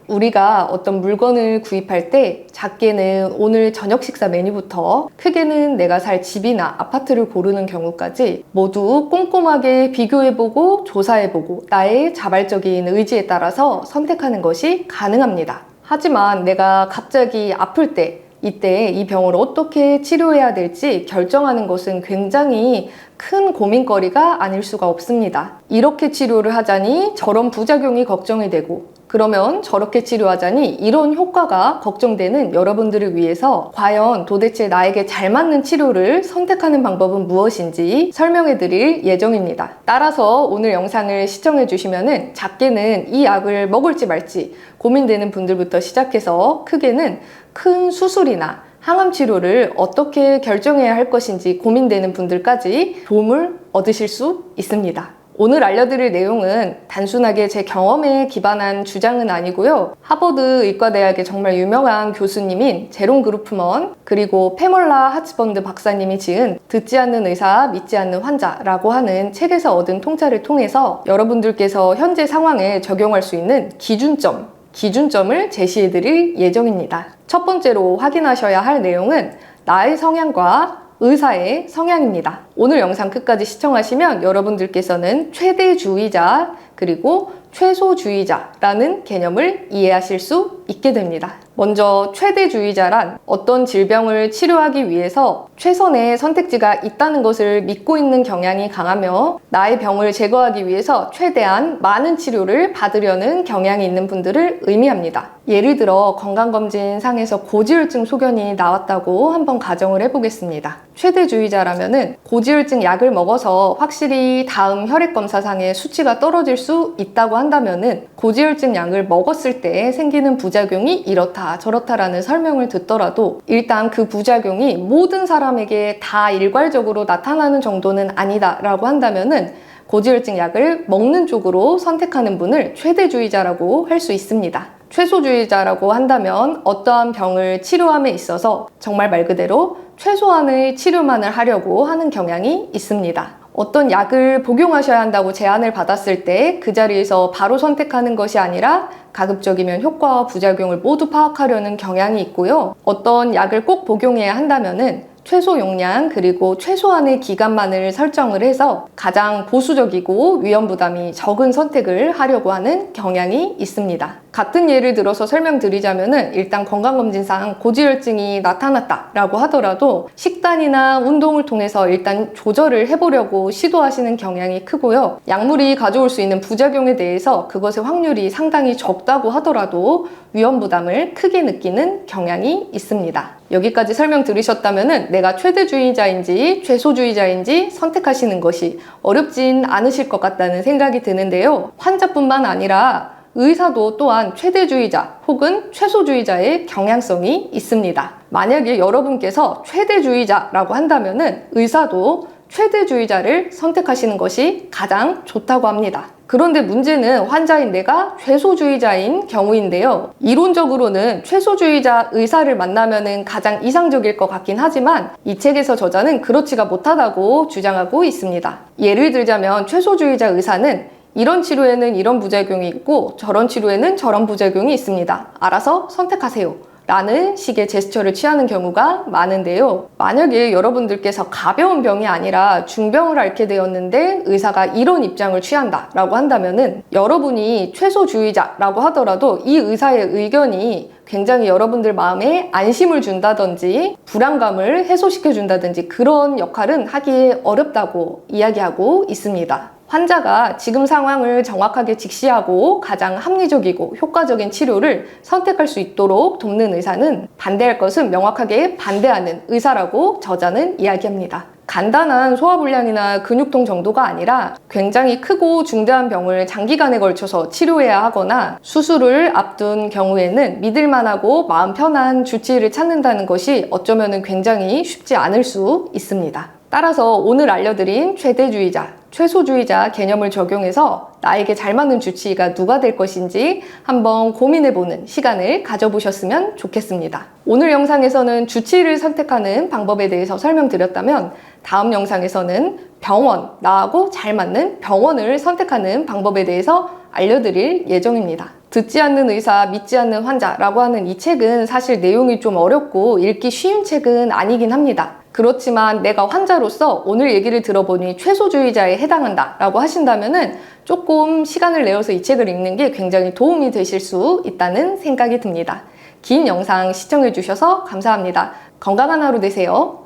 우리가 어떤 물건을 구입할 때 작게는 오늘 저녁 식사 메뉴부터 크게는 내가 살 집이나 아파트를 고르는 경우까지 모두 꼼꼼하게 비교해보고 조사해보고 나의 자발적인 의지에 따라서 선택하는 것이 가능합니다. 하지만 내가 갑자기 아플 때 이때 이 병을 어떻게 치료해야 될지 결정하는 것은 굉장히 큰 고민거리가 아닐 수가 없습니다. 이렇게 치료를 하자니 저런 부작용이 걱정이 되고 그러면 저렇게 치료하자니 이런 효과가 걱정되는 여러분들을 위해서 과연 도대체 나에게 잘 맞는 치료를 선택하는 방법은 무엇인지 설명해 드릴 예정입니다. 따라서 오늘 영상을 시청해 주시면은 작게는 이 약을 먹을지 말지 고민되는 분들부터 시작해서 크게는 큰 수술이나 항암 치료를 어떻게 결정해야 할 것인지 고민되는 분들까지 도움을 얻으실 수 있습니다. 오늘 알려드릴 내용은 단순하게 제 경험에 기반한 주장은 아니고요. 하버드 의과대학의 정말 유명한 교수님인 제롬 그루프먼 그리고 페멀라 하츠번드 박사님이 지은 듣지 않는 의사, 믿지 않는 환자라고 하는 책에서 얻은 통찰을 통해서 여러분들께서 현재 상황에 적용할 수 있는 기준점을 제시해드릴 예정입니다. 첫 번째로 확인하셔야 할 내용은 나의 성향과 의사의 성향입니다. 오늘 영상 끝까지 시청하시면 여러분들께서는 최대주의자 그리고 최소주의자라는 개념을 이해하실 수 있게 됩니다. 먼저 최대주의자란 어떤 질병을 치료하기 위해서 최선의 선택지가 있다는 것을 믿고 있는 경향이 강하며 나의 병을 제거하기 위해서 최대한 많은 치료를 받으려는 경향이 있는 분들을 의미합니다. 예를 들어 건강검진상에서 고지혈증 소견이 나왔다고 한번 가정을 해보겠습니다. 최대주의자라면은 고지혈증 약을 먹어서 확실히 다음 혈액검사상에 수치가 떨어질 수 있다고 한다면은 고지혈증 약을 먹었을 때 생기는 부작용이 이렇다 저렇다라는 설명을 듣더라도 일단 그 부작용이 모든 사람에게 다 일괄적으로 나타나는 정도는 아니다 라고 한다면은 고지혈증 약을 먹는 쪽으로 선택하는 분을 최대주의자라고 할 수 있습니다. 최소주의자라고 한다면 어떠한 병을 치료함에 있어서 정말 말 그대로 최소한의 치료만을 하려고 하는 경향이 있습니다. 어떤 약을 복용하셔야 한다고 제안을 받았을 때 그 자리에서 바로 선택하는 것이 아니라 가급적이면 효과와 부작용을 모두 파악하려는 경향이 있고요. 어떤 약을 꼭 복용해야 한다면은 최소 용량 그리고 최소한의 기간만을 설정을 해서 가장 보수적이고 위험 부담이 적은 선택을 하려고 하는 경향이 있습니다. 같은 예를 들어서 설명드리자면은 일단 건강검진상 고지혈증이 나타났다라고 하더라도 식단이나 운동을 통해서 일단 조절을 해보려고 시도하시는 경향이 크고요. 약물이 가져올 수 있는 부작용에 대해서 그것의 확률이 상당히 적다고 하더라도 위험 부담을 크게 느끼는 경향이 있습니다. 여기까지 설명 들으셨다면 내가 최대주의자인지 최소주의자인지 선택하시는 것이 어렵진 않으실 것 같다는 생각이 드는데요. 환자뿐만 아니라 의사도 또한 최대주의자 혹은 최소주의자의 경향성이 있습니다. 만약에 여러분께서 최대주의자라고 한다면 의사도 최대주의자를 선택하시는 것이 가장 좋다고 합니다. 그런데 문제는 환자인 내가 최소주의자인 경우인데요. 이론적으로는 최소주의자 의사를 만나면 가장 이상적일 것 같긴 하지만 이 책에서 저자는 그렇지가 못하다고 주장하고 있습니다. 예를 들자면 최소주의자 의사는 이런 치료에는 이런 부작용이 있고 저런 치료에는 저런 부작용이 있습니다. 알아서 선택하세요. 라는 식의 제스처를 취하는 경우가 많은데요. 만약에 여러분들께서 가벼운 병이 아니라 중병을 앓게 되었는데 의사가 이런 입장을 취한다 라고 한다면은 여러분이 최소주의자라고 하더라도 이 의사의 의견이 굉장히 여러분들 마음에 안심을 준다든지 불안감을 해소시켜 준다든지 그런 역할은 하기 어렵다고 이야기하고 있습니다. 환자가 지금 상황을 정확하게 직시하고 가장 합리적이고 효과적인 치료를 선택할 수 있도록 돕는 의사는 반대할 것은 명확하게 반대하는 의사라고 저자는 이야기합니다. 간단한 소화불량이나 근육통 정도가 아니라 굉장히 크고 중대한 병을 장기간에 걸쳐서 치료해야 하거나 수술을 앞둔 경우에는 믿을만하고 마음 편한 주치의를 찾는다는 것이 어쩌면 굉장히 쉽지 않을 수 있습니다. 따라서 오늘 알려드린 최대주의자, 최소주의자 개념을 적용해서 나에게 잘 맞는 주치의가 누가 될 것인지 한번 고민해보는 시간을 가져보셨으면 좋겠습니다. 오늘 영상에서는 주치의를 선택하는 방법에 대해서 설명드렸다면 다음 영상에서는 나하고 잘 맞는 병원을 선택하는 방법에 대해서 알려드릴 예정입니다. 듣지 않는 의사, 믿지 않는 환자라고 하는 이 책은 사실 내용이 좀 어렵고 읽기 쉬운 책은 아니긴 합니다. 그렇지만 내가 환자로서 오늘 얘기를 들어보니 최소주의자에 해당한다 라고 하신다면은 조금 시간을 내어서 이 책을 읽는 게 굉장히 도움이 되실 수 있다는 생각이 듭니다. 긴 영상 시청해 주셔서 감사합니다. 건강한 하루 되세요.